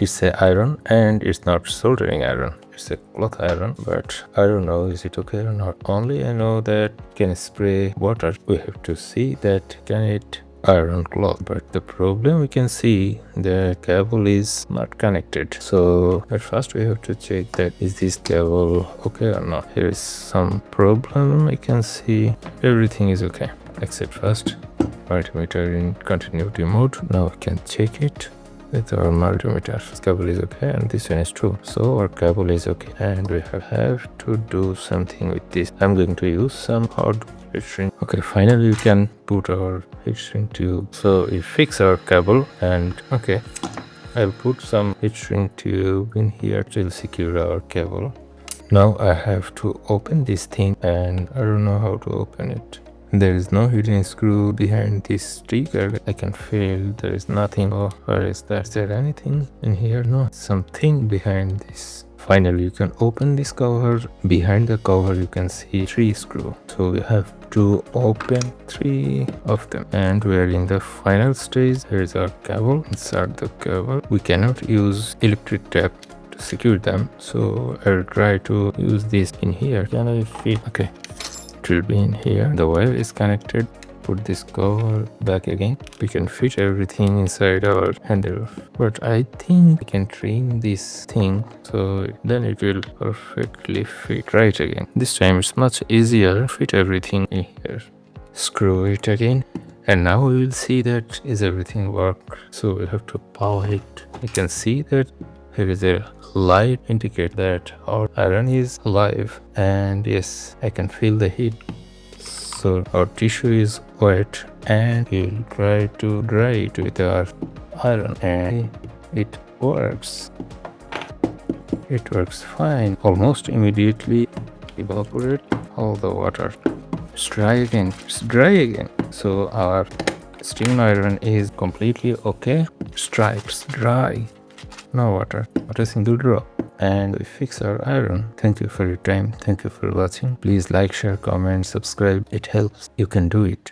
it's a iron and it's not soldering iron. It's a cloth iron, but I don't know is it okay or not. Only I know that can spray water. We have to see that can it iron cloth, but the problem we can see the cable is not connected. So at first we have to check that is this cable okay or not. Here is some problem. I can see everything is okay except first multimeter in continuity mode. Now we can check it with our multimeter. This cable is okay and this one is true, so our cable is okay, and we have to do something with this. I'm going to use some hard heat shrink. Okay, finally we can put our heat shrink tube. So we fix our cable, and okay, I'll put some heat shrink tube in here to secure our cable. Now I have to open this thing, and I don't know how to open it. There is no hidden screw behind this sticker. I can feel there is nothing. Oh, where is that? Is there anything in here? No, something behind this. Finally, you can open this cover. Behind the cover, you can see 3 screws. So we have to open 3 of them. And we are in the final stage. Here is our cable. Insert the cable. We cannot use electric tape to secure them. So I'll try to use this in here. Can I fit? Okay. It will be in here. The wire is connected. Put this cover back again. We can fit everything inside our handle, but I think we can trim this thing so then it will perfectly fit right again. This time it's much easier. Fit everything in here. Screw it again, and now we will see that is everything work. So we have to power it. You can see that here is a light indicate that our iron is alive, and yes, I can feel the heat. So our tissue is wet, and we'll try to dry it with our iron, and it works. It works fine. Almost immediately evaporate all the water. It's dry again. It's dry again. So our steam iron is completely okay. Stripes dry. No water, not a single drop. And we fix our iron. Thank you for your time. Thank you for watching. Please like, share, comment, subscribe. It helps. You can do it.